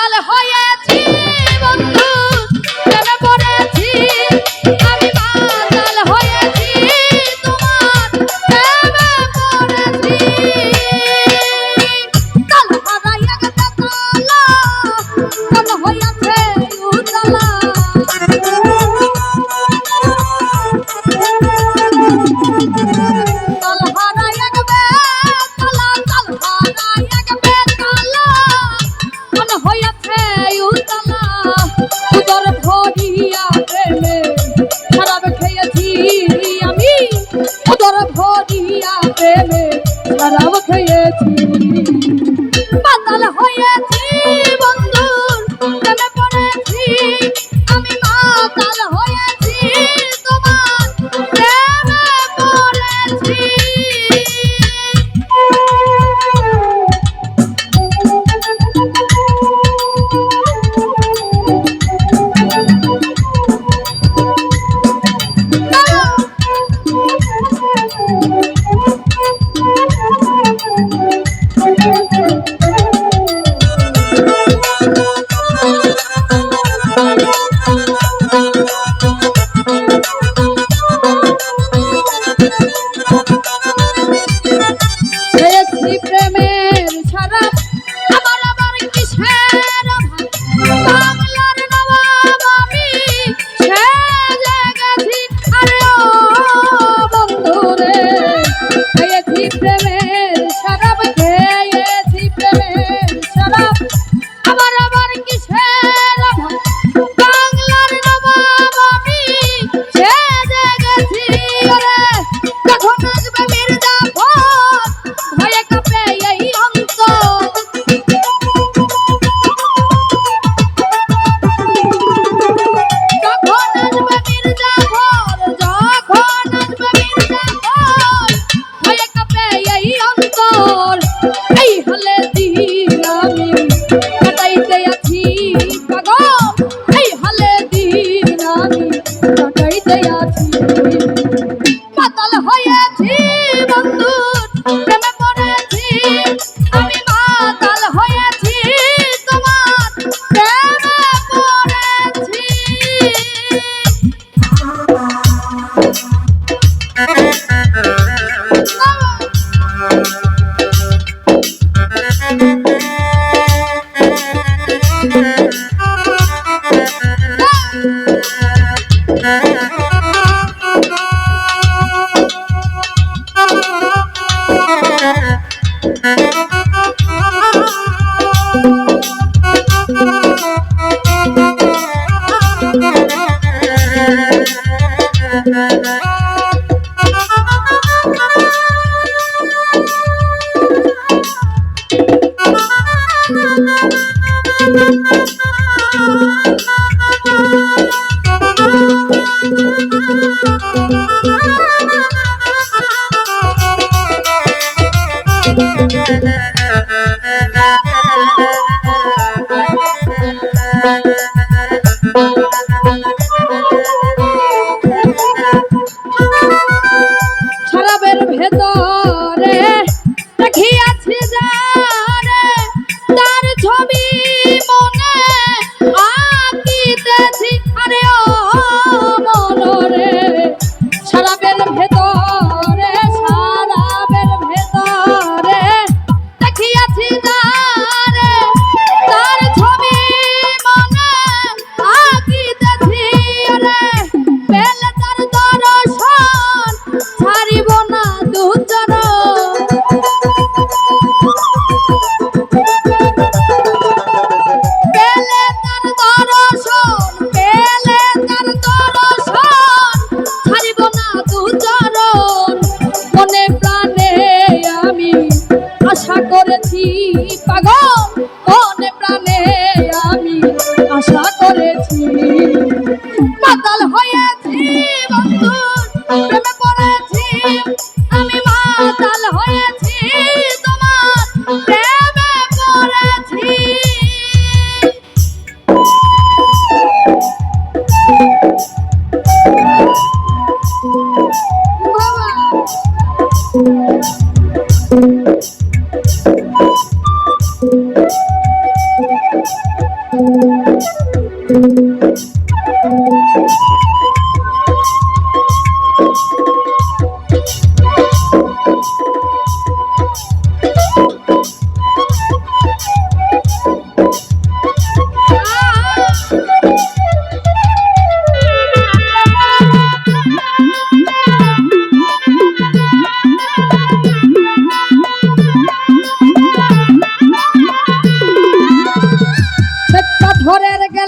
মাতাল হয়েছি বন্ধু প্রেমে পড়েছি আমি মাতাল হয়েছি তোমার প্রেমে পড়েছি কাল হারাইয়া গেছে তালা কাল হইয়াছে উতলা কাল হারাইয়া গেছে তালা কাল হারাইয়া গেছে তালা কাল হইয়াছে উতলা উদর ভরিয়া প্রেমে শরাব খেয়েছি আমি উদর ভরিয়া প্রেমে শরাব খেয়েছি মাতাল হয়েছি বন্ধু প্রেমে পড়েছি আমি মাতাল হয়েছি তোমার প্রেমে পড়েছি খেয়েছি প্রেমের শরাব আমার আবার কিসের অভাব বাংলার নবাব আমি সেজে গেছি আরে ও বন্ধু রে খেয়েছি প্রেমের শরাব খেয়েছি প্রেমের শরাব আমার আবার কিসের অভাব বাংলার নবাব আমি সেজে গেছি আরে কখন আসবে মির্জাফর ভয়ে কাঁপে এই অন্তর যখন আসবে মির্জাফর যখন আসবে মির্জাফর ভয়ে কাঁপে এই অন্তর এই হলে দিন আমি কাটাইতে আছি পাগল এই হলে দিন আমি কাটাইতে আছি মাতাল হয়েছি বন্ধু প্রেমে পড়েছি আমি মাতাল হয়েছি তোমার প্রেমে পড়েছি শরাবের ভেতরে দেখিয়াছি যারে তার ছবি মনে আঁকিতেছি আরে ও মনরে শরাবের ভেতরে দেখিয়াছি যারে তার ছবি মনে আঁকিতেছি আরে পেলে তার দর্শন ছাড়িব না দুচরণ পেলে তার দর্শন ছাড়িব না দুচরণ মনে প্রাণে আমি আশা করেছি পাগল মনে প্রাণে আমি আশা করেছি মাতাল হয়েছি বন্ধু প্রেমে পড়েছি আমি মাতাল হয়েছি তোমার প্রেমে পড়েছি বাবা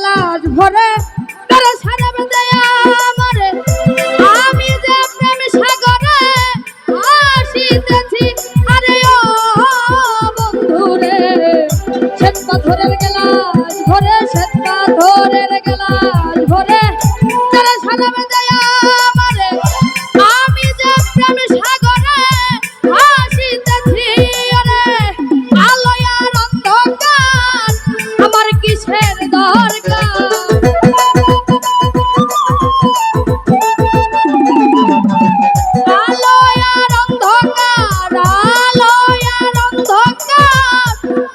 গ্লাস ভরে তারা সারাব দেয়া আমারে আমি যে প্রেম সাগরে আসিতেছি আরে ও বন্ধুরে শ্বেত পাথরের গ্লাস ভরে শ্বেত পাথরের গ্লাস ভরে তারা সারাব দেয়া আমারে আমি যে প্রেম সাগরে আসিতেছি আরে আলোয় আর অন্ধকার আমার কিসের দরকার আলোয় আর অন্ধকার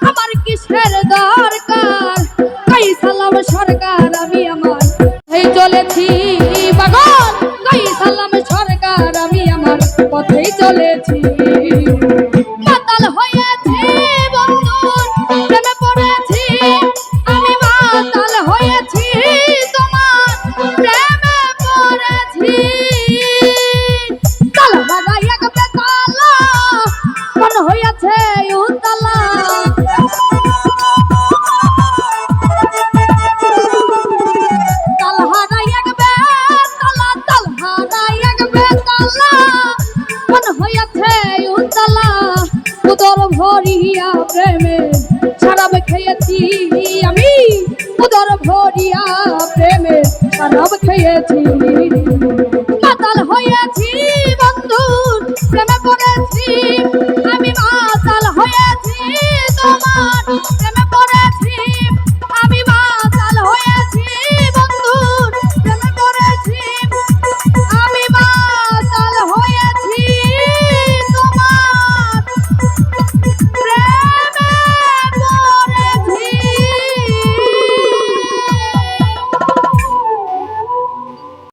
আমার কিসের দরকার কই সালাম সরকার আমি আমার এই চলেছি পাগল কই সালাম সরকার আমি আমার পথেই চলেছি মাতাল হয়েছি বন্ধুর প্রেমে পড়েছি আমি মাতাল হয়েছি তোমার প্রেমে পড়েছি তালা লাগাই এক বেতালা মন হইয়াছে উতলা তালহারাই এক বেতালা তালহারাই এক বেতালা মন হইয়াছে উতলা উদর ভরিয়া প্রেমে শরাব খেয়েছি আমি উদর ভরিয়া প্রেমে শরাব খেয়েছি